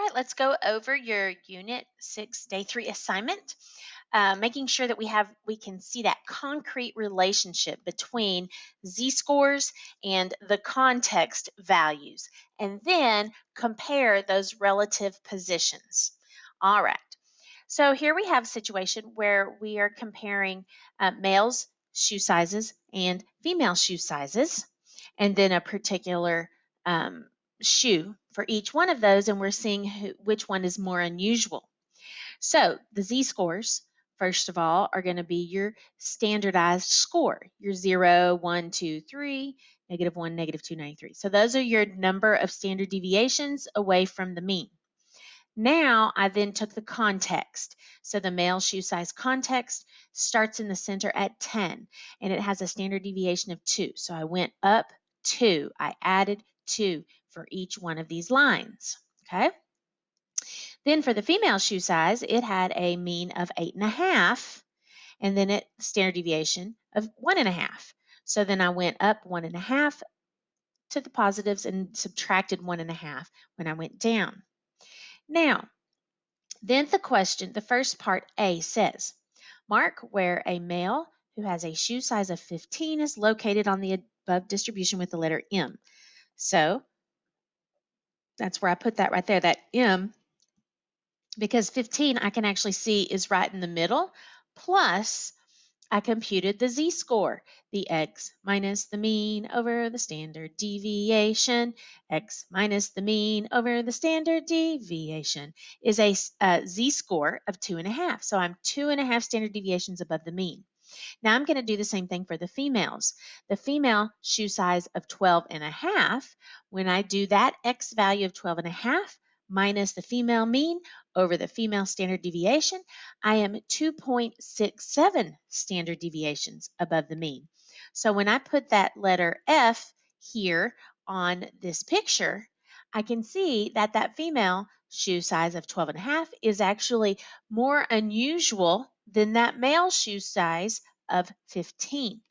right, let's go over your Unit 6, Day 3 assignment, making sure that we can see that concrete relationship between z-scores and the context values, and then compare those relative positions. All right, so here we have a situation where we are comparing males' shoe sizes and female shoe sizes, and then a particular um, shoe for each one of those, and we're seeing which one is more unusual. So the z-scores, first of all, are going to be your standardized score, your 0, 1, 2, 3, -1, -2, 93. So those are your number of standard deviations away from the mean. Now I then took the context. So the male shoe size context starts in the center at 10, and it has a standard deviation of 2. So I went up 2. I added 2 for each one of these lines. Okay. Then for the female shoe size, it had a mean of 8.5, and then it standard deviation of 1.5. So then I went up 1.5 to the positives and subtracted 1.5 when I went down. Now, then the question, the first part A says, mark where a male who has a shoe size of 15 is located on the above distribution with the letter M. So that's where I put that right there, that M, because 15 I can actually see is right in the middle, plus I computed the z-score, the x minus the mean over the standard deviation. X minus the mean over the standard deviation is a z-score of 2.5. So I'm 2.5 standard deviations above the mean. Now I'm going to do the same thing for the females. The female shoe size of 12.5, when I do that x value of 12.5 minus the female mean over the female standard deviation, I am 2.67 standard deviations above the mean. So when I put that letter F here on this picture, I can see that that female shoe size of 12.5 is actually more unusual than that male shoe size of 15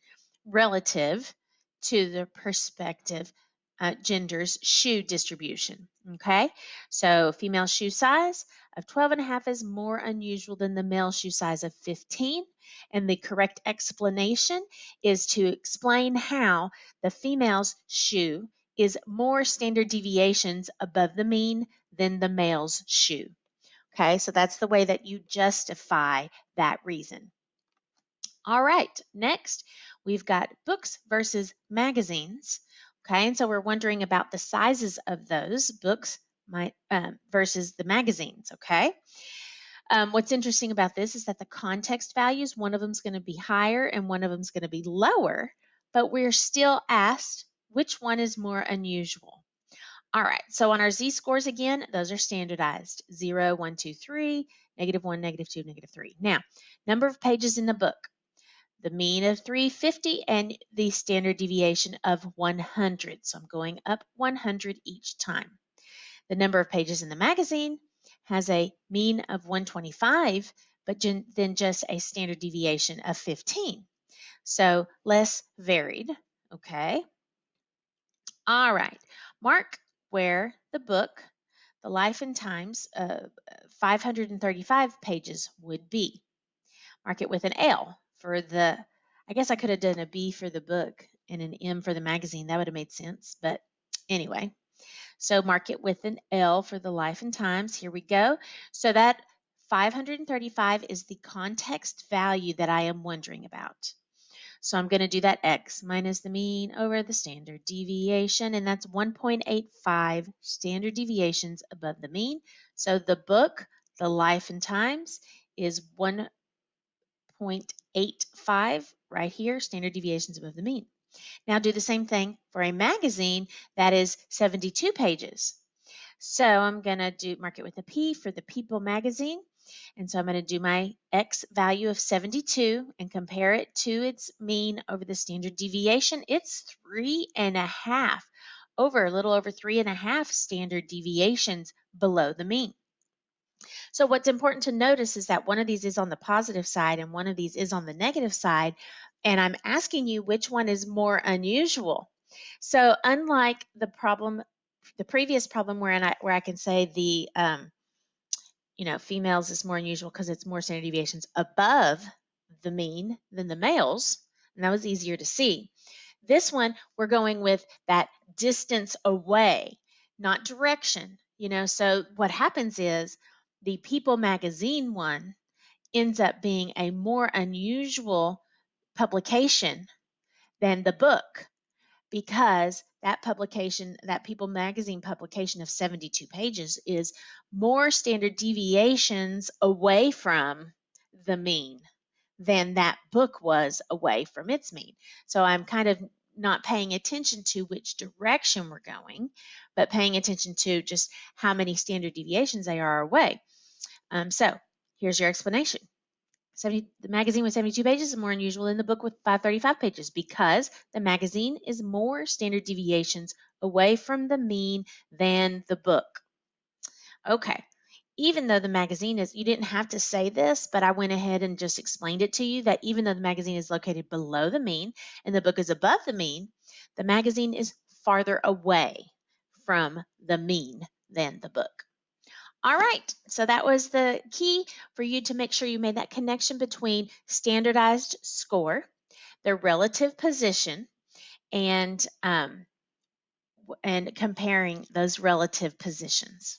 relative to the perspective gender's shoe distribution. Okay, so female shoe size of 12.5 is more unusual than the male shoe size of 15. And the correct explanation is to explain how the female's shoe is more standard deviations above the mean than the male's shoe. Okay, so that's the way that you justify that reason. All right, next we've got books versus magazines. Okay, and so we're wondering about the sizes of those books versus the magazines. Okay, what's interesting about this is that the context values, one of them is going to be higher and one of them is going to be lower, but we're still asked which one is more unusual. All right, so on our z-scores again, those are standardized 0, 1, 2, 3, -1, -2, -3. Now, number of pages in the book, the mean of 350 and the standard deviation of 100. So I'm going up 100 each time. The number of pages in the magazine has a mean of 125, but then just a standard deviation of 15. So less varied. Okay. All right. Mark where the book, The Life and Times, 535 pages would be. Mark it with an L for the, I guess I could have done a B for the book and an M for the magazine. That would have made sense. But anyway, so mark it with an L for the Life and Times. Here we go. So that 535 is the context value that I am wondering about. So I'm going to do that x minus the mean over the standard deviation, and that's 1.85 standard deviations above the mean. So the book, The Life and Times, is 1.85 right here, standard deviations above the mean. Now do the same thing for a magazine that is 72 pages. So I'm going to mark it with a P for the People magazine. And so I'm going to do my X value of 72 and compare it to its mean over the standard deviation. It's 3.5 over, a little over 3.5 standard deviations below the mean. So what's important to notice is that one of these is on the positive side and one of these is on the negative side. And I'm asking you which one is more unusual. So unlike the problem the previous problem where I can say the females is more unusual because it's more standard deviations above the mean than the males, and that was easier to see. This one, we're going with that distance away, not direction. So what happens is the People magazine one ends up being a more unusual publication than the book because that publication, that People magazine publication of 72 pages, is more standard deviations away from the mean than that book was away from its mean. So I'm kind of not paying attention to which direction we're going, but paying attention to just how many standard deviations they are away. So here's your explanation. The magazine with 72 pages is more unusual than the book with 535 pages because the magazine is more standard deviations away from the mean than the book. Okay. Even though the magazine is, you didn't have to say this, but I went ahead and just explained it to you that even though the magazine is located below the mean and the book is above the mean, the magazine is farther away from the mean than the book. All right, so that was the key for you to make sure you made that connection between standardized score, their relative position, and comparing those relative positions.